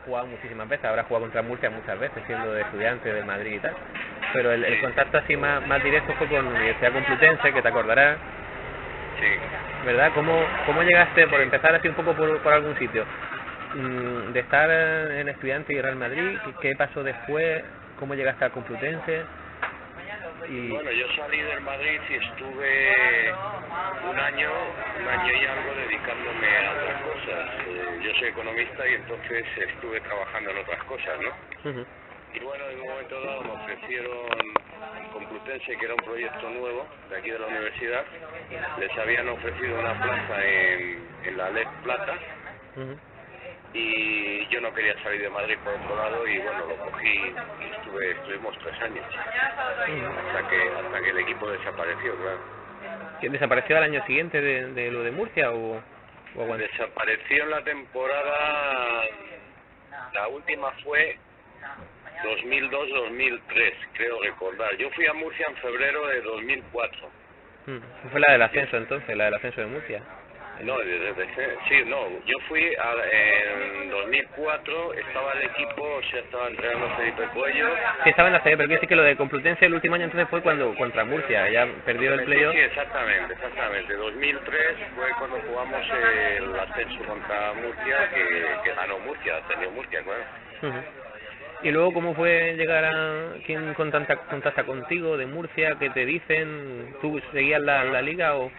jugado muchísimas veces, habrás jugado contra Murcia muchas veces, siendo de estudiante del Madrid y tal, pero el contacto así más directo fue con la Universidad Complutense, que te acordarás. Sí. ¿Verdad? ¿Cómo llegaste, por empezar así un poco por algún sitio, de estar en estudiante y Real Madrid, qué pasó después, cómo llegaste al Complutense? Bueno, yo salí del Madrid y estuve un año y algo dedicándome a otras cosas. Yo soy economista y entonces estuve trabajando en otras cosas, ¿no? Y bueno, en un momento dado me ofrecieron Complutense, que era un proyecto nuevo de aquí de la universidad. Les habían ofrecido una plaza en la LED Plata. Y yo no quería salir de Madrid por otro lado y bueno, lo cogí y estuvimos 3 años hasta que el equipo desapareció, claro. ¿Desapareció al año siguiente de lo de Murcia o desapareció en la temporada, la última fue 2002-2003, creo recordar. Yo fui a Murcia en febrero de 2004. ¿Fue la del ascenso entonces, la del ascenso de Murcia? No, sí, no, yo fui en 2004, estaba el equipo, o sea, estaba entrenando Felipe Cuello. Sí, estaba en la serie, pero quiere decir que lo de Complutense el último año entonces fue cuando contra Murcia, ya perdió el playoff. Sí, exactamente. 2003 fue cuando jugamos el ascenso contra Murcia, que ganó Murcia, ascendió Murcia, claro. Y luego, ¿cómo fue llegar a... ¿Quién contacta contigo de Murcia? ¿Qué te dicen? ¿Tú seguías la liga o...?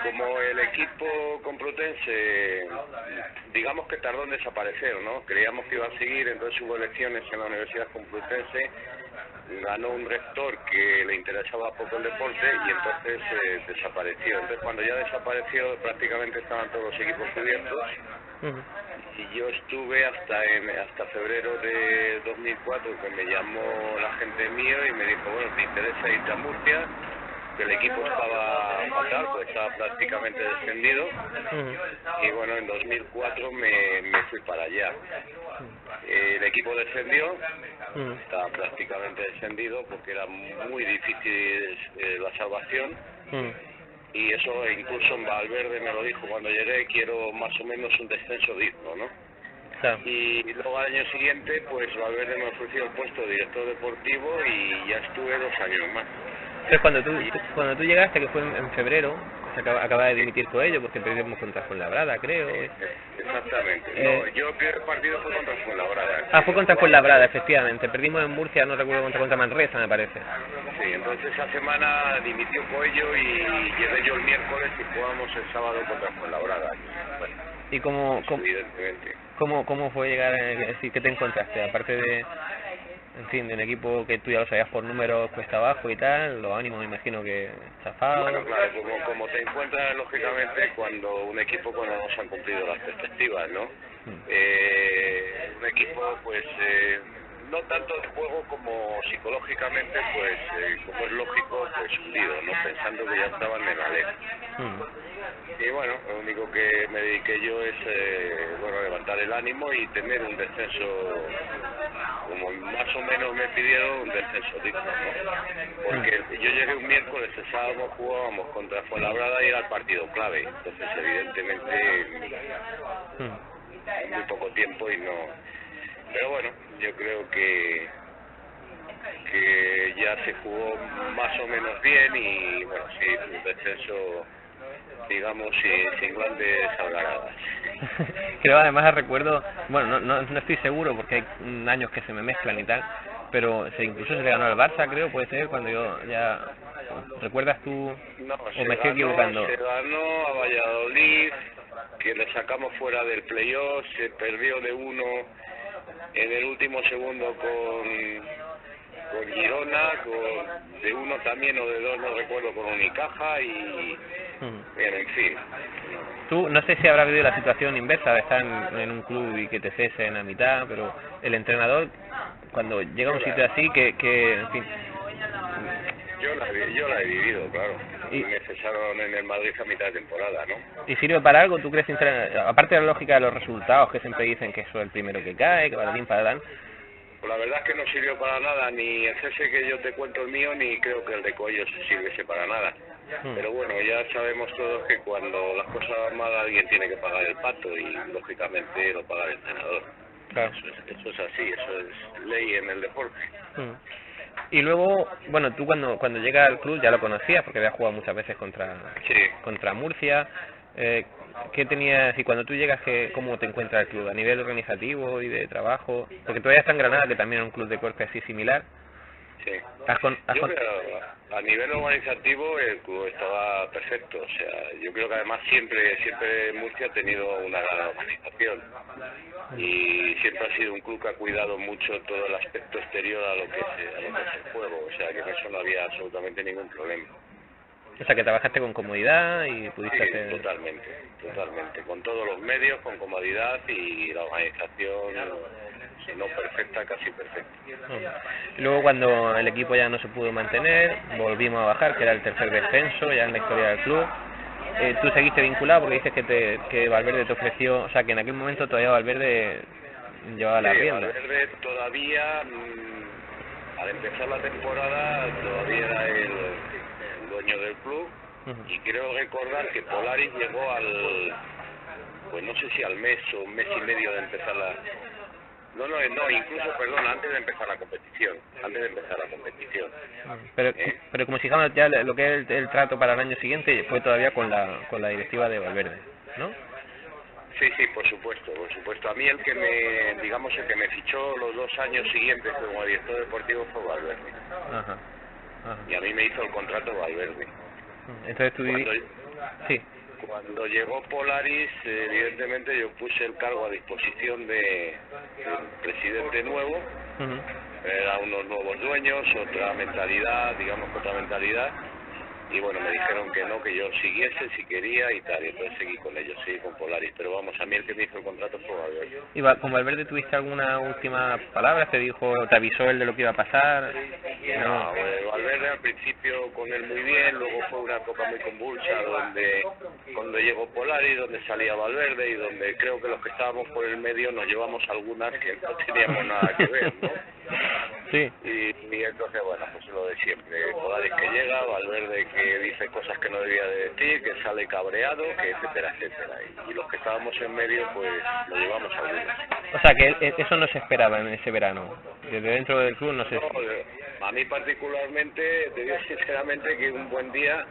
Como el equipo complutense, digamos que tardó en desaparecer, ¿no? Creíamos que iba a seguir, entonces hubo elecciones en la Universidad Complutense, ganó un rector que le interesaba poco el deporte y entonces desapareció. Entonces cuando ya desapareció prácticamente estaban todos los equipos cubiertos. Y yo estuve hasta febrero de 2004, que me llamó la gente mío y me dijo, bueno, ¿te interesa irte a Murcia? Que el equipo estaba fatal, pues estaba prácticamente descendido. Y bueno, en 2004 me fui para allá. El equipo descendió, estaba prácticamente descendido porque era muy difícil la salvación. Y eso incluso en Valverde me lo dijo cuando llegué, quiero más o menos un descenso digno, ¿no? Claro. Y luego al año siguiente, pues Valverde me ofreció el puesto de director deportivo y ya estuve 2 años más. Entonces cuando tú llegaste, que fue en febrero, se acaba de dimitir Coello porque perdimos contra Fuenlabrada, creo. Exactamente. No, yo el primer partido fue contra Fuenlabrada. Fue contra Fuenlabrada, efectivamente. Perdimos en Murcia, no recuerdo, contra Manresa, me parece. Sí, entonces esa semana dimitió Coello y llegué yo el miércoles y jugamos el sábado contra Fuenlabrada. Bueno, ¿Y evidentemente. ¿Cómo fue llegar? ¿Qué te encontraste? Aparte de... En fin, de un equipo que tú ya lo sabías por números cuesta abajo y tal, los ánimos me imagino que chafados. Bueno, claro, como te encuentras lógicamente cuando un equipo no se han cumplido las perspectivas, ¿no? Un equipo pues no tanto de juego como psicológicamente, pues como es lógico, pues hundido, ¿no? Pensando que ya estaban en la ley. Y bueno, lo único que me dediqué yo es levantar el ánimo y tener un descenso, como más o menos me pidieron, un descenso digno, ¿no? Porque yo llegué un miércoles, el sábado jugábamos contra Fuenlabrada y era el partido clave, entonces evidentemente muy poco tiempo y no. Pero bueno, yo creo que ya se jugó más o menos bien y bueno, sí, un descenso, digamos, sin grandes algaradas. Creo, además recuerdo, bueno, no estoy seguro porque hay años que se me mezclan y tal, pero incluso se le ganó al Barça, creo, puede ser, cuando yo ya... ¿Recuerdas tú? No, ¿O me estoy equivocando? Se ganó a Valladolid, que le sacamos fuera del playoff, se perdió de 1 en el último segundo con Girona, de 1 también o de 2, no recuerdo, con Unicaja y... Bien, en fin. Tú, no sé si habrás vivido la situación inversa de estar en un club y que te cesen a mitad, pero el entrenador, cuando llega a un sitio así, que en fin... Yo la he vivido, claro. Y me cesaron en el Madrid a mitad de temporada, ¿no? ¿Y sirve para algo? ¿Tú crees, aparte de la lógica de los resultados, que siempre dicen que eso es el primero que cae, que para bien para dan? Pues la verdad es que no sirvió para nada, ni el cese que yo te cuento el mío, ni creo que el de Coello sirviese para nada. Pero bueno, ya sabemos todos que cuando las cosas van mal alguien tiene que pagar el pato y lógicamente lo paga el entrenador. Claro. Eso es así, eso es ley en el deporte. Y luego, bueno, tú cuando llegas al club ya lo conocías porque habías jugado muchas veces Sí. contra Murcia. ¿Qué tenías y cuando tú llegas, cómo te encuentras el club a nivel organizativo y de trabajo? Porque todavía está en Granada, que también es un club de golf así similar. Sí. Yo creo, a nivel organizativo el club estaba perfecto, o sea, yo creo que además siempre Murcia ha tenido una gran organización y siempre ha sido un club que ha cuidado mucho todo el aspecto exterior a lo que es el juego, o sea, que en eso no había absolutamente ningún problema. O sea, que trabajaste con comodidad y pudiste Sí, hacer... totalmente, con todos los medios, con comodidad y la organización, si no perfecta, casi perfecta. Y luego cuando el equipo ya no se pudo mantener, volvimos a bajar, que era el tercer descenso ya en la historia del club. Tú seguiste vinculado porque dices que Valverde te ofreció, o sea, que en aquel momento todavía Valverde llevaba la rienda. Valverde todavía, al empezar la temporada, todavía era el dueño del club. Y creo recordar que Polaris llegó pues no sé si al mes o un mes y medio de empezar no, incluso, perdón, antes de empezar la competición. Pero como si dijéramos ya lo que es el trato para el año siguiente fue todavía con la directiva de Valverde, ¿no? Sí, por supuesto. A mí el que me fichó los 2 años siguientes como director deportivo fue Valverde. Ajá. Y a mí me hizo el contrato Valverde. Entonces tú sí. Cuando llegó Polaris, evidentemente yo puse el cargo a disposición del presidente nuevo. Eran unos nuevos dueños, otra mentalidad, y bueno, me dijeron que no, que yo siguiese si quería y tal, y entonces seguí con ellos, seguí con Polaris, pero vamos, a mí el que me hizo el contrato fue Valverde. ¿Y con Valverde tuviste alguna última palabra? ¿Te avisó él de lo que iba a pasar? No, Valverde al principio con él muy bien, luego fue una época muy convulsa donde cuando llegó Polaris, donde salía Valverde y donde creo que los que estábamos por el medio nos llevamos algunas que no teníamos nada que ver, ¿no? Sí. Y entonces, bueno, pues lo de siempre, Polaris que llega, Valverde que dice cosas que no debía de decir, que sale cabreado, que etcétera. Y los que estábamos en medio, pues lo llevamos a algunos. O sea, que eso no se esperaba en ese verano. Desde dentro del club no se... A mí particularmente, te digo sinceramente que un buen día,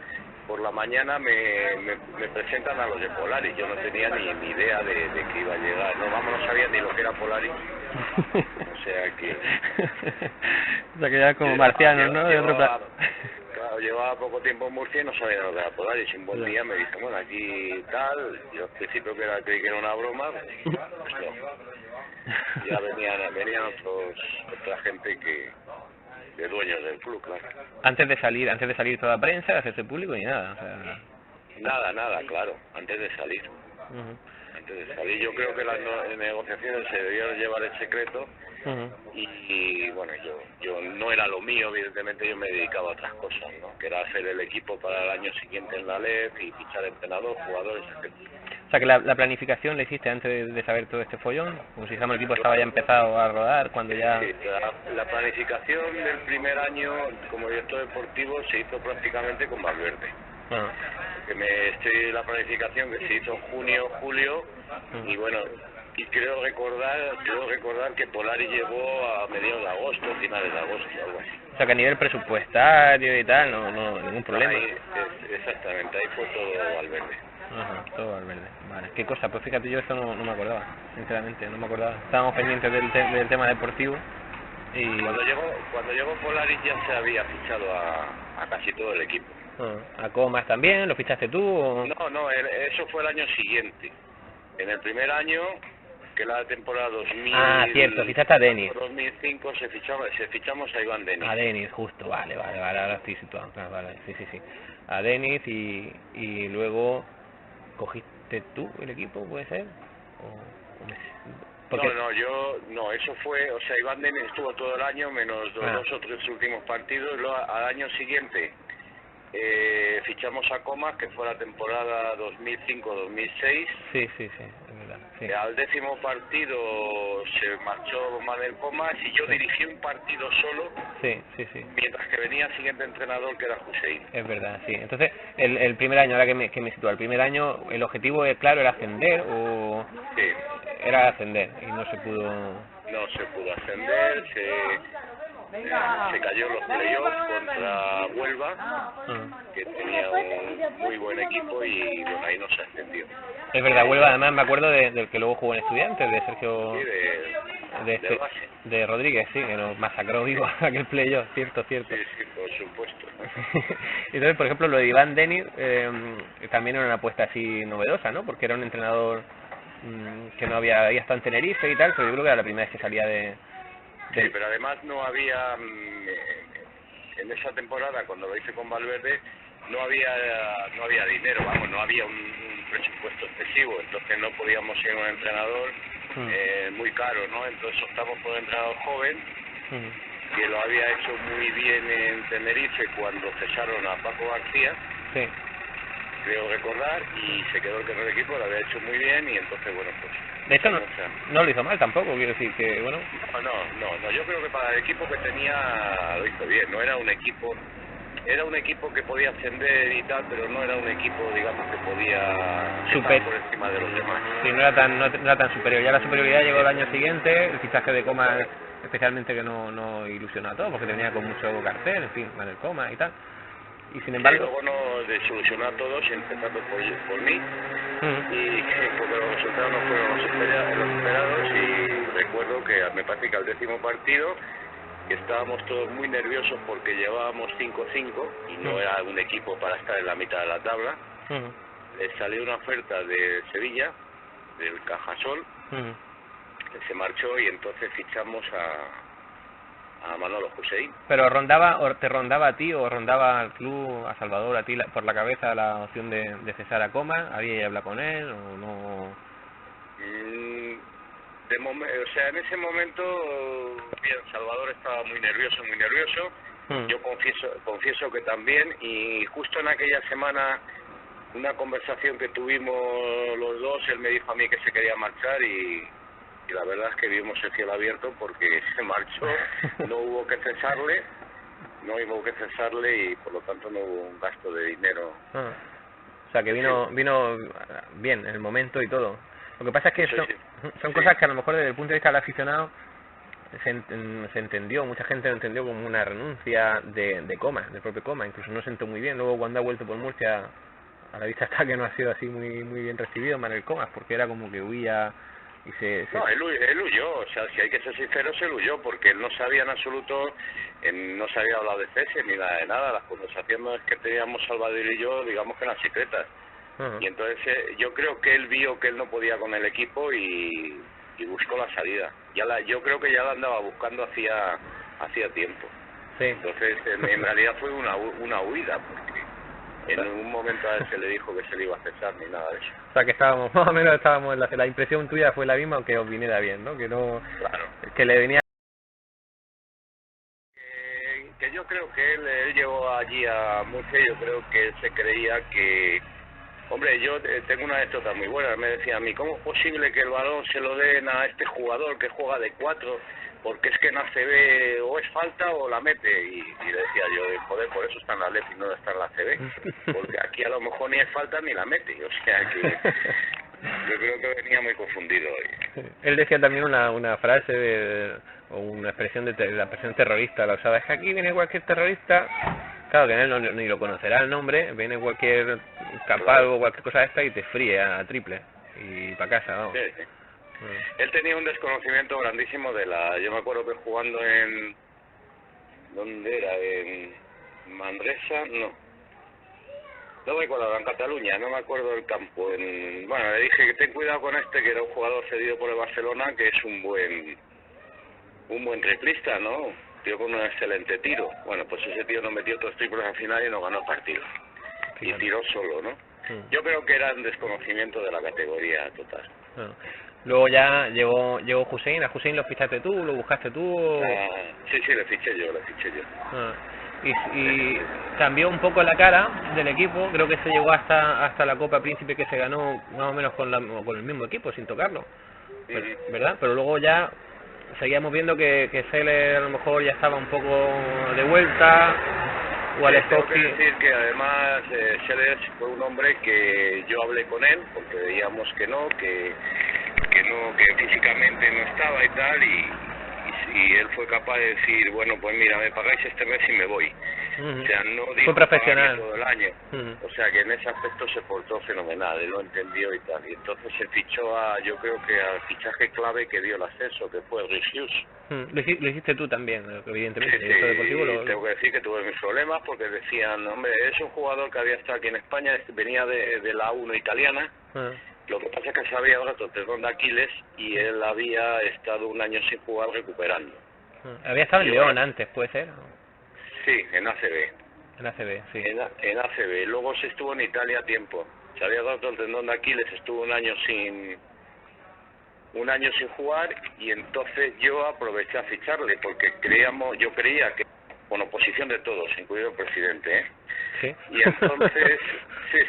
por la mañana me presentan a los de Polaris. Yo no tenía ni idea de que iba a llegar. No sabía ni lo que era Polaris. O sea que ya como marcianos, ¿no? De otro Claro, llevaba poco tiempo en Murcia y no sabía lo que era Polaris. Y un buen día me dicen, bueno, aquí tal. Yo al principio creí que era una broma. Pues no. Ya venían otra gente de dueños del club, claro. Antes de salir toda prensa, hacerse público y nada, o sea... Nada, claro, antes de salir. Yo creo que las negociaciones se debieron llevar en secreto. Y bueno, yo no era lo mío, evidentemente yo me dedicaba a otras cosas, ¿no? Que era hacer el equipo para el año siguiente en la LEF y fichar entrenador, jugadores, etc. O sea que la planificación la hiciste antes de saber todo este follón, como si el equipo estaba ya empezado a rodar cuando ya... Sí, la planificación del primer año como director deportivo se hizo prácticamente con Valverde. La planificación que se hizo en junio, julio, y bueno, y creo recordar que Polaris llegó a mediados de agosto, finales de agosto, algo así. O sea que a nivel presupuestario y tal, no ningún problema. Exactamente, ahí fue todo Valverde. Todo Valverde, vale. Qué cosa, pues fíjate, yo esto no me acordaba, sinceramente, no me acordaba. Estábamos pendientes del tema deportivo y... Cuando llegó Polaris ya se había fichado a casi todo el equipo. ¿A Comas también? ¿Lo fichaste tú? ¿O? No, eso fue el año siguiente. En el primer año, que era la temporada 2000... Ah, cierto, fichaste a Denis. 2005 fichamos a Iván Denis. A Denis, justo, vale, ahora estoy situado. Vale, sí. A Denis y luego cogiste tú el equipo, ¿puede ser? Porque... No, eso fue, o sea, Iván Denis estuvo todo el año menos los 2 o 3 últimos partidos, y luego al año siguiente fichamos a Comas, que fue la temporada 2005-2006. Sí, es verdad. sí. Al 10º partido se marchó Manel Comas y yo dirigí un partido solo, Sí, sí, sí. mientras que venía el siguiente entrenador, que era Hussein. Es verdad, sí. Entonces, el primer año, ahora que me sitúo, el primer año, ¿el objetivo, claro, era ascender o...? Sí, Era ascender y no se pudo... no se pudo ascender, se cayó en los playoffs contra Huelva, que tenía un muy buen equipo y bueno, ahí no se ascendió. Es verdad, Huelva, además me acuerdo del que luego jugó en Estudiantes, de Sergio... Sí, de, base. de Rodríguez, sí, que nos masacró vivo aquel playoff, cierto, cierto. Sí, sí, por supuesto. Entonces, por ejemplo, lo de Iván Deniz también era una apuesta así novedosa, ¿no? Porque era un entrenador que no había estado en Tenerife y tal, pero yo creo que era la primera vez que salía de... Sí, pero además no había, en esa temporada, cuando lo hice con Valverde, no había dinero, vamos, no había un presupuesto excesivo, entonces no podíamos ir a un entrenador muy caro, ¿no? Entonces optamos por un entrenador joven, que lo había hecho muy bien en Tenerife cuando cesaron a Paco García, Sí. creo recordar, y se quedó el que no el equipo, lo había hecho muy bien, y entonces, bueno, pues... De hecho, no lo hizo mal tampoco, quiero decir que, bueno... No, yo creo que para el equipo que tenía lo hizo bien, no era un equipo... Era un equipo que podía ascender y tal, pero no era un equipo, digamos, que podía estar por encima de los demás. Sí, no era tan superior. Ya la superioridad llegó el año siguiente, el fichaje de Comas especialmente, que no ilusionó a todos, porque tenía con mucho cartel, en fin, Manel Comas y tal. Y sin embargo... Sí, luego nos desilusionó a todos, empezando por mí, y porque los resultados no fueron los esperados, y recuerdo que me parece que al 10º partido, que estábamos todos muy nerviosos porque llevábamos 5-5 y no era un equipo para estar en la mitad de la tabla, le salió una oferta de Sevilla, del Cajasol, que se marchó, y entonces fichamos a Manolo Hussein. Pero te rondaba a ti o rondaba al club, a Salvador, a ti por la cabeza la opción de cesar a Comas? ¿Había hablado con él o no? O sea, en ese momento, bien, Salvador estaba muy nervioso. Yo confieso que también, y justo en aquella semana, una conversación que tuvimos los dos, él me dijo a mí que se quería marchar, y la verdad es que vimos el cielo abierto porque se marchó, no hubo que cesarle, y por lo tanto no hubo un gasto de dinero. O sea, que vino bien en el momento y todo. Lo que pasa es que son cosas que a lo mejor desde el punto de vista del aficionado se entendió, mucha gente lo entendió como una renuncia de Comas, del propio Comas, incluso no sentó muy bien. Luego, cuando ha vuelto por Murcia, a la vista está que no ha sido así muy bien recibido Manel Comas, porque era como que huía y No, él huyó, o sea, si hay que ser sinceros, él huyó, porque él no sabía en absoluto, no se había hablado de cese ni nada de nada. Las conversaciones que teníamos Salvador y yo, digamos que eran secretas. Y entonces yo creo que él vio que él no podía con el equipo y buscó la salida. Yo creo que ya la andaba buscando hacía tiempo. Sí. Entonces en realidad fue una huida, porque en un momento a él se le dijo que se le iba a cesar ni nada de eso. O sea, que estábamos, más o menos estábamos, la impresión tuya fue la misma, aunque os viniera bien, ¿no? Que no... Claro. Que le venía... Que yo creo que él llegó allí a Murcia, yo creo que él se creía que... Hombre, yo tengo una anécdota muy buena. Me decía a mí, ¿cómo es posible que el balón se lo den a este jugador que juega de 4? Porque es que en ACB o es falta o la mete. Y le decía yo, joder, por eso está en la Atleti y no está en la ACB. Porque aquí a lo mejor ni es falta ni la mete. O sea que yo creo que venía muy confundido hoy. Él decía también una frase o una expresión de la expresión terrorista. La usaba, es que aquí viene cualquier terrorista... Claro, que él ni lo conocerá el nombre, viene cualquier capalgo o cualquier cosa de esta y te fríe a triple y para casa, vamos. Sí. Él tenía un desconocimiento grandísimo yo me acuerdo que jugando en... ¿Dónde era? En Manresa, no me acuerdo, en Cataluña, no me acuerdo del campo. Bueno, le dije que ten cuidado con este, que era un jugador cedido por el Barcelona, que es un buen triplista, ¿no? Tío con un excelente tiro. Bueno, pues ese tío nos metió 3 triples al final y nos ganó el partido. Y tiró solo, ¿no? Yo creo que era un desconocimiento de la categoría total. Luego ya llegó Hussein. ¿A Hussein lo fichaste tú? ¿Lo buscaste tú? Sí, le fiché yo. y cambió un poco la cara del equipo. Creo que se llegó hasta la Copa Príncipe, que se ganó más o menos con el mismo equipo, sin tocarlo, ¿verdad? Pero luego ya seguíamos viendo que Seller a lo mejor ya estaba un poco de vuelta, o tengo que decir que además Seller fue un hombre que yo hablé con él, porque veíamos que físicamente no estaba y tal, y él fue capaz de decir, bueno, pues mira, me pagáis este mes y me voy. O sea, no dijo fue profesional todo el año. O sea, que en ese aspecto se portó fenomenal, él lo entendió y tal. Y entonces se fichó yo creo que al fichaje clave que dio el ascenso, que fue Rhys Hughes. Lo hiciste tú también, evidentemente. Sí, sí, tengo que decir que tuve mis problemas porque decían, hombre, es un jugador que había estado aquí en España, venía de la A1 italiana. Lo que pasa es que se había roto el tendón de Aquiles y él había estado un año sin jugar recuperando. Había estado en León antes, ¿puede ser? Sí, en ACB. En ACB, sí. En ACB. Luego se estuvo en Italia a tiempo. Se había roto el tendón de Aquiles, estuvo un año sin jugar, y entonces yo aproveché a ficharle porque yo creía que, con oposición de todos, incluido el presidente, ¿eh? Sí. Y entonces, sí,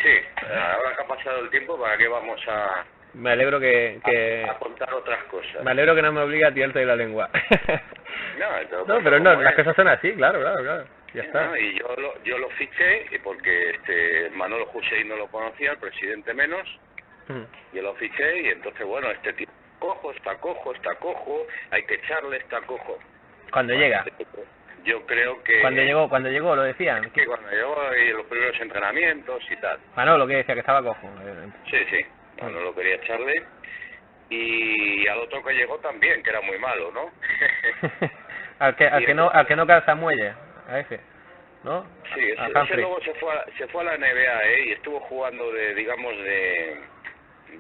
ahora que ha pasado el tiempo, ¿para qué vamos a...? Me alegro a contar otras cosas. Me alegro que no me obligue a tirarte de la lengua. No, pero no, las cosas son así, claro. Ya está. No, y yo lo fiché porque Manolo Hussein no lo conocía, el presidente menos. Yo lo fiché y entonces, bueno, este tipo está cojo, hay que echarle, está cojo. ¿Cuándo llega? Yo creo que... Cuando llegó, lo decían. Que cuando llegó y los primeros entrenamientos y tal. Manolo, que decía que estaba cojo. Sí. Manolo quería echarle. Y al otro que llegó también, que era muy malo, ¿no? al que no calza muelle, a ese, ¿no? Sí, ese luego se fue a la NBA, y estuvo jugando de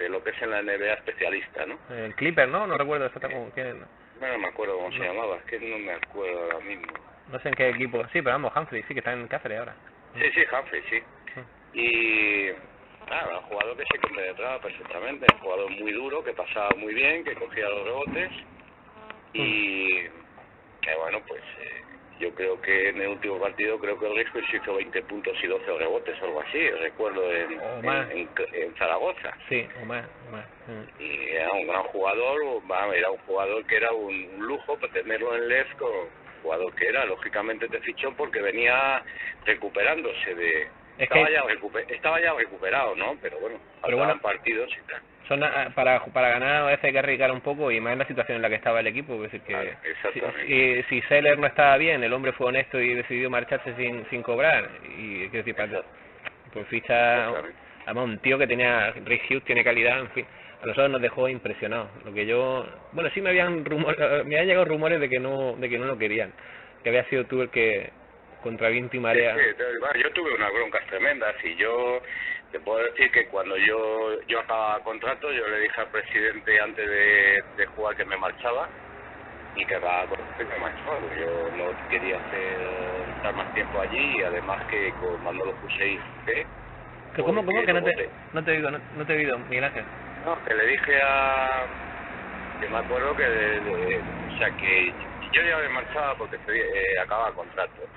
lo que es en la NBA especialista, ¿no? El Clipper, ¿no? No recuerdo exactamente quién. No me acuerdo cómo se llamaba, es que no me acuerdo ahora mismo. No sé en qué equipo, sí, pero vamos, Humphrey, sí, que está en Cáceres ahora. Sí, Humphrey, sí. Y... un jugador que se compenetraba perfectamente, un jugador muy duro, que pasaba muy bien, que cogía los rebotes, y bueno, pues yo creo que en el último partido creo que el Risco hizo 20 puntos y 12 rebotes o algo así, recuerdo en Zaragoza. Sí, o más. Y era un gran jugador, era un jugador que era un lujo para tenerlo en LEF, jugador que era, lógicamente te fichó porque venía recuperándose de... Estaba ya recuperado, ¿no? Pero bueno, partidos y tal. Para ganar a veces hay que arriesgar un poco, y más en la situación en la que estaba el equipo. Es decir, que si Seller no estaba bien, el hombre fue honesto y decidió marcharse sin cobrar. Y quiero decir, pues ficha además un tío que Rhys Hughes tiene calidad, en fin. A nosotros nos dejó impresionados. Sí me habían llegado rumores de que no lo querían, que había sido tú el que contra viento y marea. Sí, yo tuve unas broncas tremendas, y yo te puedo decir que cuando yo acababa contrato, yo le dije al presidente antes de jugar que me marchaba, y que acababa contrato y me marchaba. Yo no quería estar más tiempo allí, y además que cuando lo puse ¿Cómo que no te he oído, Miguel Ángel? No, que le dije que me acuerdo que yo ya me marchaba porque acababa contrato.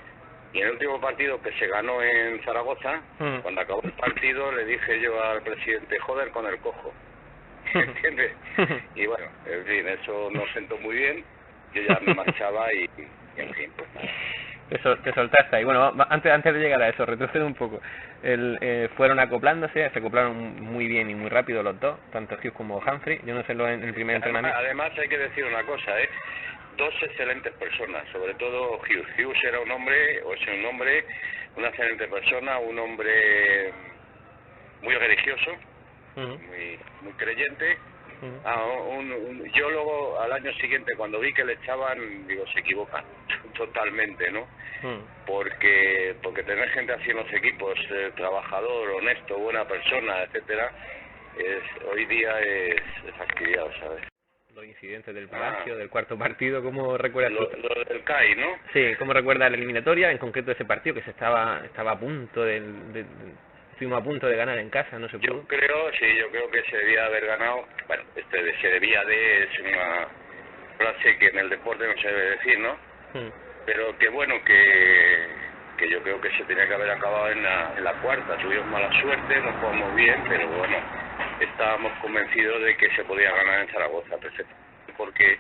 Y en el último partido que se ganó en Zaragoza, cuando acabó el partido, le dije yo al presidente, joder con el cojo. ¿Entiendes? Y bueno, en fin, eso no sentó muy bien. Yo ya me marchaba y en fin, pues nada. Te soltaste ahí. Bueno, antes de llegar a eso, retrocedo un poco. Fueron acoplándose, se acoplaron muy bien y muy rápido los dos, tanto Hughes como Humphrey. Yo no sé en el primer entrenamiento. Además hay que decir una cosa, dos excelentes personas, sobre todo Hughes. Hughes era un hombre, una excelente persona, un hombre muy religioso, muy creyente. Yo luego, al año siguiente, cuando vi que le echaban, digo, se equivocan totalmente, ¿no? Porque tener gente así en los equipos, trabajador, honesto, buena persona, etcétera, hoy día es fastidiado, ¿sabes? Los incidentes del Palacio, del cuarto partido, ¿cómo recuerdas? Lo del CAI, ¿no? Sí, ¿cómo recuerdas la eliminatoria, en concreto ese partido que estaba a punto estuvimos a punto de ganar en casa, no se pudo? Yo creo que se debía haber ganado, bueno, es una frase que en el deporte no se debe decir, ¿no? Pero que bueno, que que yo creo que se tenía que haber acabado en la cuarta. Tuvimos mala suerte, no jugamos bien, pero bueno, estábamos convencidos de que se podía ganar en Zaragoza, perfectamente, porque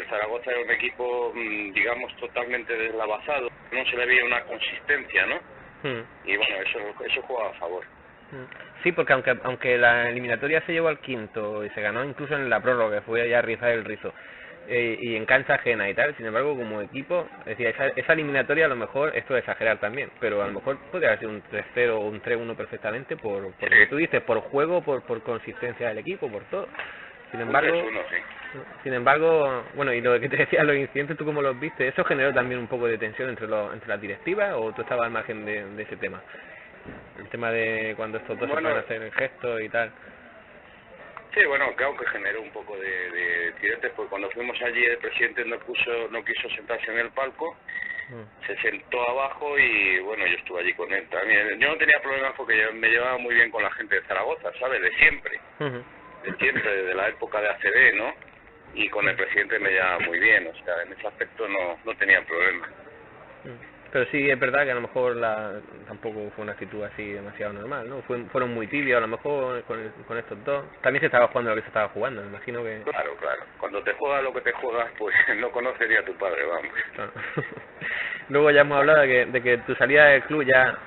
Zaragoza era un equipo, digamos, totalmente deslavazado, no se le veía una consistencia, ¿no? Y bueno, eso jugaba a favor. Sí, porque aunque la eliminatoria se llevó al quinto y se ganó incluso en la prórroga, que fue allá a rizar el rizo, y en cancha ajena y tal, sin embargo, como equipo, es decir, esa eliminatoria a lo mejor, esto es exagerar también, pero a lo mejor podría haber sido un 3-0 o un 3-1 perfectamente, por lo que tú dices, por juego, por consistencia del equipo, por todo. Sin embargo, Un 3-1, sí. Sin embargo, bueno, y lo que te decía, los incidentes, ¿tú cómo los viste? ¿Eso generó también un poco de tensión entre las directivas o tú estabas al margen de ese tema? El tema de cuando estos dos se pueden hacer el gesto y tal. Sí, bueno, claro que generó un poco de incidentes, porque cuando fuimos allí el presidente no quiso sentarse en el palco, se sentó abajo y bueno, yo estuve allí con él también. Yo no tenía problemas porque yo me llevaba muy bien con la gente de Zaragoza, ¿sabes? De siempre, desde la época de ACB, ¿no? Y con el presidente me llevaba muy bien, o sea, en ese aspecto no tenía problemas. Pero sí es verdad que a lo mejor tampoco fue una actitud así demasiado normal, ¿no? Fueron muy tibios a lo mejor con estos dos. También se estaba jugando lo que se estaba jugando, me imagino que... Claro. Cuando te juegas lo que te juegas, pues no conoces ni a tu padre, vamos. Claro. Luego ya hemos hablado de que tu salida del club no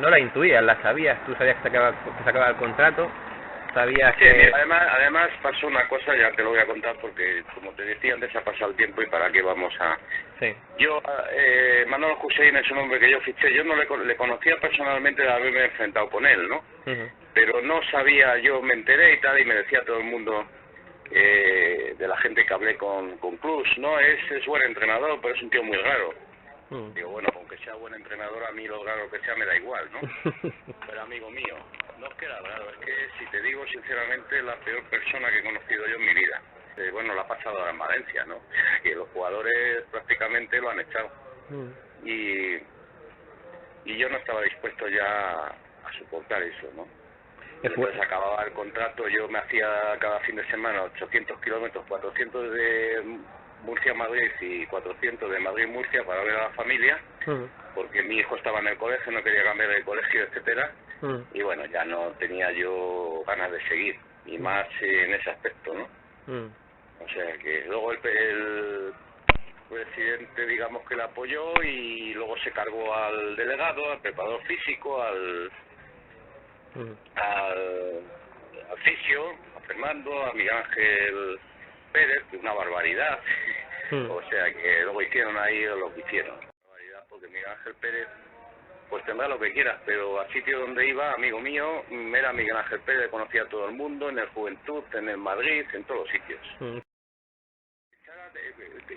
la intuías, la sabías. Tú sabías que se acababa el contrato. Sabías sí, que... además pasó una cosa, ya te lo voy a contar porque, como te decía antes, ha pasado el tiempo y para qué vamos a... Sí. Yo, Manolo Hussein es un hombre que yo fiché, yo no le conocía personalmente de haberme enfrentado con él, ¿no? Pero no sabía, yo me enteré y tal, y me decía todo el mundo, de la gente que hablé con Cruz, ¿no? Es buen entrenador, pero es un tío muy raro. Digo, bueno, aunque sea buen entrenador, a mí lo raro que sea me da igual, ¿no? Pero amigo mío, no es que era raro, es que si te digo sinceramente, la peor persona que he conocido yo en mi vida. Bueno, la ha pasado ahora en Valencia, ¿no? Que los jugadores prácticamente lo han echado. Y yo no estaba dispuesto ya a soportar eso, ¿no? Entonces acababa el contrato, yo me hacía cada fin de semana 800 kilómetros, 400 de Murcia a Madrid y 400 de Madrid a Murcia para ver a la familia, porque mi hijo estaba en el colegio, no quería cambiar de colegio, etcétera, y bueno, ya no tenía yo ganas de seguir, y más en ese aspecto, ¿no? O sea que luego el presidente, digamos que le apoyó, y luego se cargó al delegado, al preparador físico, al fisio, a Fernando, a Miguel Ángel Pérez, que una barbaridad. O sea que luego hicieron ahí lo que hicieron. Barbaridad, porque Miguel Ángel Pérez, pues tendrá lo que quieras, pero al sitio donde iba, amigo mío, era Miguel Ángel Pérez, conocía a todo el mundo, en el Juventud, en el Madrid, en todos los sitios.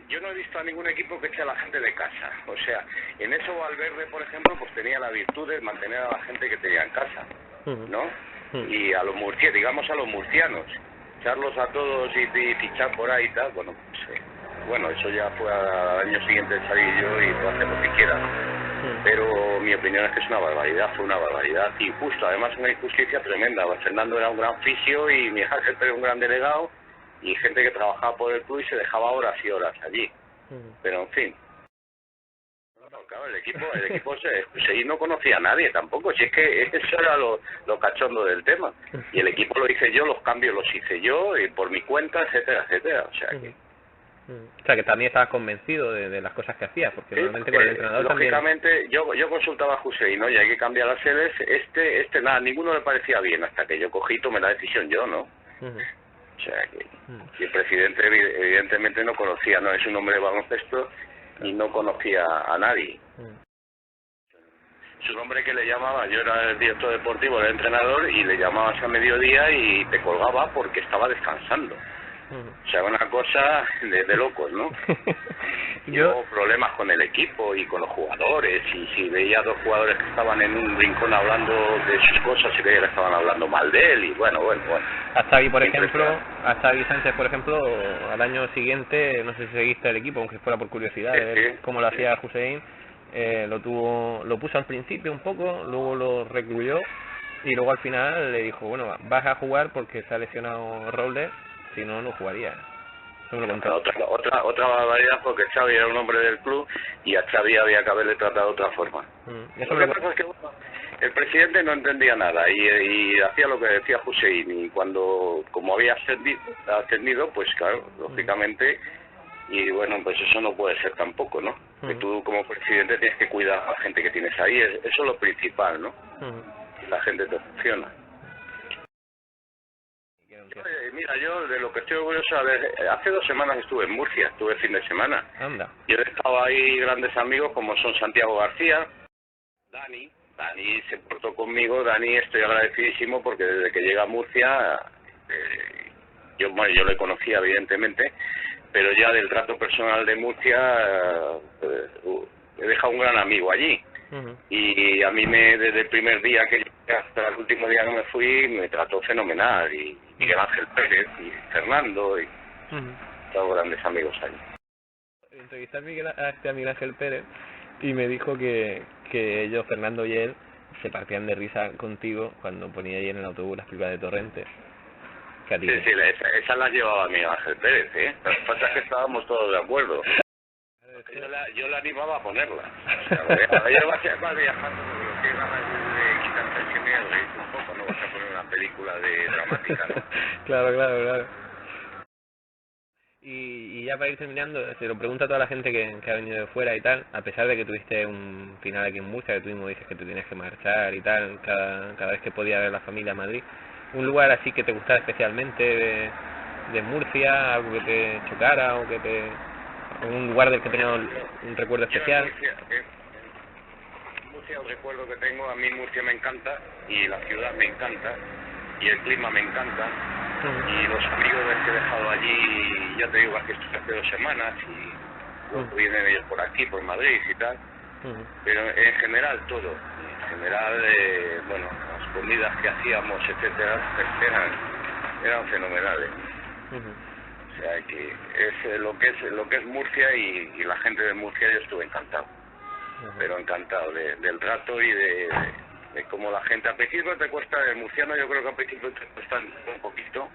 Yo no he visto a ningún equipo que eche a la gente de casa. O sea, en eso Valverde, por ejemplo, pues tenía la virtud de mantener a la gente que tenía en casa, ¿no? Y a los murcianos, digamos a los murcianos, echarlos a todos y fichar por ahí y tal, bueno, pues, bueno, eso ya fue al año siguiente de salir yo y puedo hacer lo que quiera. Pero mi opinión es que es una barbaridad, fue una barbaridad injusta, además una injusticia tremenda. Fernando era un gran fisio y Miguel Ángel era un gran delegado, y gente que trabajaba por el club y se dejaba horas y horas allí. Pero en fin. No, claro, el equipo Hussein no conocía a nadie tampoco, si es que eso era lo cachondo del tema. Y el equipo lo hice yo, los cambios los hice yo, y por mi cuenta, etcétera, etcétera. O sea que también estabas convencido de las cosas que hacías, porque sí, normalmente con el entrenador lógicamente también... yo consultaba a Hussein, ¿no? Y hay que cambiar las sedes, nada, ninguno le parecía bien, hasta que yo cogí y tomé la decisión yo, ¿no? O sea que y el presidente evidentemente no conocía, no es un hombre de baloncesto y no conocía a nadie. Es un hombre que le llamaba, yo era el director deportivo, el entrenador, y le llamabas a mediodía y te colgaba porque estaba descansando. O sea, una cosa de locos, ¿no? Yo problemas con el equipo y con los jugadores, y si veía a dos jugadores que estaban en un rincón hablando de sus cosas, y veía que estaban hablando mal de él, y bueno. A Xavi Sánchez, por ejemplo, al año siguiente, no sé si seguiste el equipo, aunque fuera por curiosidad, de ver cómo lo hacía Hussein, lo puso al principio un poco, luego lo recluyó, y luego al final le dijo, bueno, vas a jugar porque se ha lesionado Robles, si no, no jugaría. No me lo contó. Otra barbaridad, porque Xavi era un hombre del club y a Xavi había que haberle tratado de otra forma. Eso Lo que pasa es que el presidente no entendía nada y hacía lo que decía Hussein, y cuando, como había ascendido, pues claro, lógicamente, y bueno, pues eso no puede ser tampoco, ¿no? Que tú como presidente tienes que cuidar a la gente que tienes ahí, eso es lo principal, ¿no? La gente te funciona. Mira, yo de lo que estoy orgulloso, a ver, hace 2 semanas estuve en Murcia, estuve fin de semana. Anda. Yo he estado ahí grandes amigos como son Santiago García, Dani se portó conmigo, Dani estoy agradecidísimo porque desde que llega a Murcia, yo le conocía evidentemente, pero ya del trato personal de Murcia he dejado un gran amigo allí. Y a mí desde el primer día que llegué hasta el último día que me fui, me trató fenomenal, y Miguel Ángel Pérez y Fernando, y todos grandes amigos ahí. Entrevisté a Miguel Ángel Pérez y me dijo que ellos, Fernando y él, se partían de risa contigo cuando ponía ahí en el autobús las películas de Torrente. Sí, esas las llevaba Miguel Ángel Pérez, ¿eh? Lo que pasa es que estábamos todos de acuerdo. Yo la animaba a ponerla. O sea, ella va viajando, pero que ganas de quitarse ese miedo, un poco, no vas a poner una película de dramática, ¿no? Claro. Y ya para ir terminando, se lo pregunto a toda la gente que ha venido de fuera y tal, a pesar de que tuviste un final aquí en Murcia, que tú mismo dices que te tenías que marchar y tal, cada vez que podía ver la familia a Madrid, un lugar así que te gustara especialmente de Murcia, algo que te chocara o un lugar del que tenía un recuerdo especial. Murcia, el recuerdo que tengo, a mí Murcia me encanta, y la ciudad me encanta, y el clima me encanta, y los amigos que he dejado allí, ya te digo, que estuve hace 2 semanas, y luego vienen ellos por aquí, por Madrid y tal, pero en general todo, en general, bueno, las comidas que hacíamos, etcétera, eran fenomenales. O sea que es lo que es Murcia, y la gente de Murcia, yo estuve encantado, pero encantado del trato y de cómo la gente al principio te cuesta, el murciano yo creo que al principio te cuesta un poquito,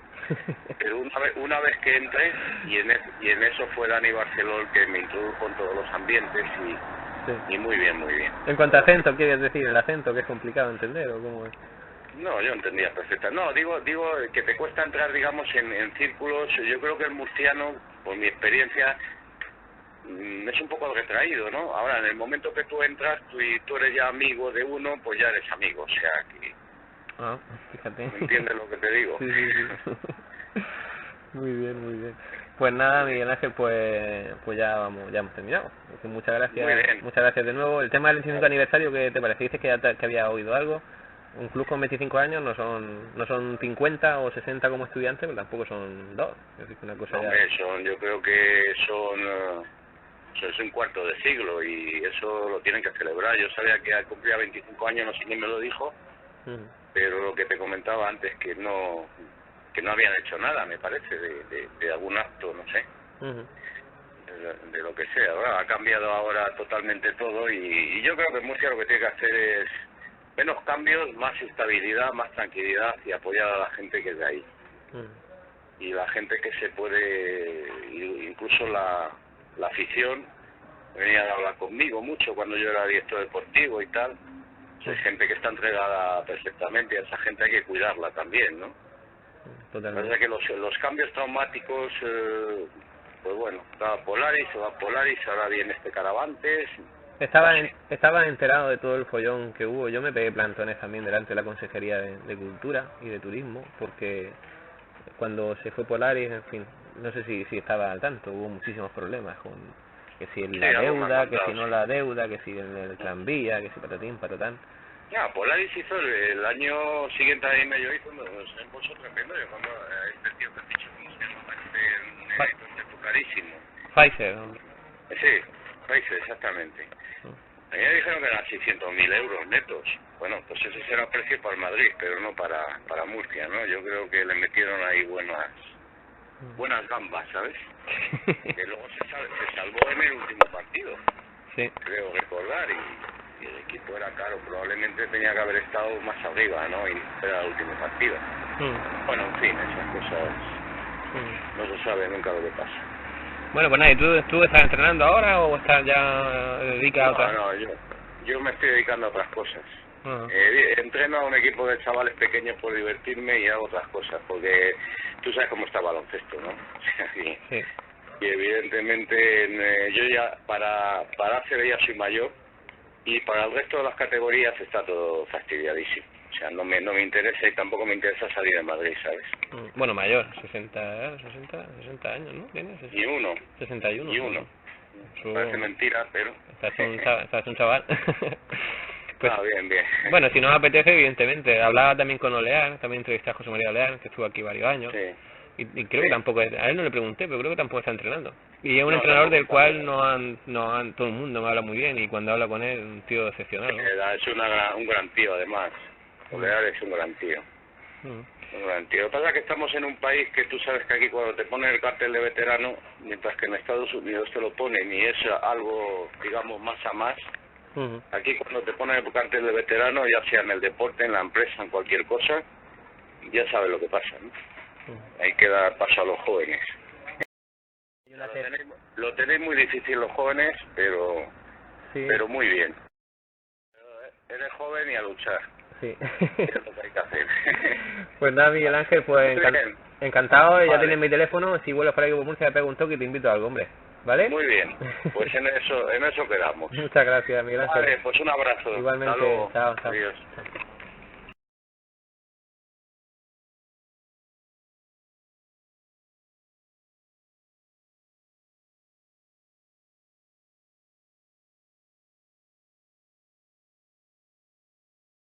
pero una vez que entré, y en eso fue Dani Barceló el que me introdujo en todos los ambientes, y muy bien. En cuanto a acento, ¿quieres decir el acento, que es complicado de entender o cómo es? No, yo entendía perfectamente. No, digo que te cuesta entrar, digamos, en círculos. Yo creo que el murciano, por mi experiencia, es un poco retraído, ¿no? Ahora, en el momento que tú entras, tú eres ya amigo de uno, pues ya eres amigo, o sea que... Ah, fíjate. ¿Entiendes lo que te digo? Sí. Muy bien. Pues nada, Miguel Ángel, pues ya hemos terminado. Muchas gracias de nuevo. El tema del 25 aniversario, ¿qué te parece? Dices que había oído algo. Un club con 25 años no son 50 o 60 como estudiantes, pero tampoco son 2. Es decir, una cosa yo creo que es un cuarto de siglo, y eso lo tienen que celebrar. Yo sabía que cumplía 25 años, no sé quién me lo dijo, pero lo que te comentaba antes, que no habían hecho nada, me parece, de algún acto, no sé, de lo que sea. Ahora ha cambiado ahora totalmente todo, y yo creo que en Murcia lo que tiene que hacer es menos cambios, más estabilidad, más tranquilidad, y apoyar a la gente que es de ahí. Y la gente que se puede, incluso la afición, venía a hablar conmigo mucho cuando yo era director deportivo y tal. Hay gente que está entregada perfectamente, y a esa gente hay que cuidarla también, ¿no? Totalmente. La verdad que los cambios traumáticos, pues bueno, estaba Polaris, se va Polaris, ahora viene este Caravantes. Estaba enterado de todo el follón que hubo. Yo me pegué plantones también delante de la Consejería de Cultura y de Turismo, porque cuando se fue Polaris, en fin, no sé si estaba al tanto, hubo muchísimos problemas con que si la deuda, que si no la deuda, que si el tranvía, que si patatín, patatán. Ya, Polaris hizo el año siguiente, ahí me hizo un desembolso tremendo. Yo cuando este tío que has dicho, ¿cómo se llama? Un carísimo. Pfizer. Sí, Pfizer, exactamente. A mí me dijeron que eran 600.000 euros netos. Bueno, pues ese será el precio para el Madrid, pero no para Murcia, ¿no? Yo creo que le metieron ahí buenas gambas, ¿sabes? Que luego se salvó en el último partido. Sí. Creo recordar, y el equipo era caro, probablemente tenía que haber estado más arriba, ¿no? Y era el último partido. Bueno, en fin, esas cosas No se sabe nunca lo que pasa. Bueno, pues nada, ¿y tú estás entrenando ahora o estás ya dedicado a otra? No, yo me estoy dedicando a otras cosas. Ajá. Entreno a un equipo de chavales pequeños por divertirme y hago otras cosas, porque tú sabes cómo está el baloncesto, ¿no? Sí. Y evidentemente yo ya para hacer ya soy mayor y para el resto de las categorías está todo fastidiadísimo. O sea, no me interesa y tampoco me interesa salir de Madrid, ¿sabes? Bueno, mayor, 60 años, ¿no? ¿Tienes? Y uno. 61. Y uno. Eso... Parece mentira, pero... Estás un chaval. Pues, bien. Bueno, si no me apetece, evidentemente. Hablaba también con Oleán, también entrevisté a José María Oleán, que estuvo aquí varios años. Sí. Y creo que tampoco, a él no le pregunté, pero creo que tampoco está entrenando. Y es un entrenador del cual todo el mundo me habla muy bien, y cuando habla con él, un tío excepcional, ¿no? Es un gran tío, además. Oleán es un gran tío. Un gran tío. Lo que pasa es que estamos en un país que tú sabes que aquí cuando te ponen el cartel de veterano, mientras que en Estados Unidos te lo ponen y es algo, digamos, más a más, aquí cuando te ponen el cartel de veterano, ya sea en el deporte, en la empresa, en cualquier cosa, ya sabes lo que pasa, ¿no? Hay que dar paso a los jóvenes. Lo tenéis muy difícil los jóvenes, pero muy bien. Eres joven y a luchar. Sí. Es lo que hay que hacer. Pues nada, Miguel Ángel, pues encantado, vale. Ya tienes mi teléfono, si vuelves para aquí por Murcia me pego un toque y te invito a algo, hombre. ¿Vale? Muy bien, pues en eso quedamos. Muchas gracias, Miguel Ángel. Vale, pues un abrazo. Igualmente, Hasta luego. chao. Adiós.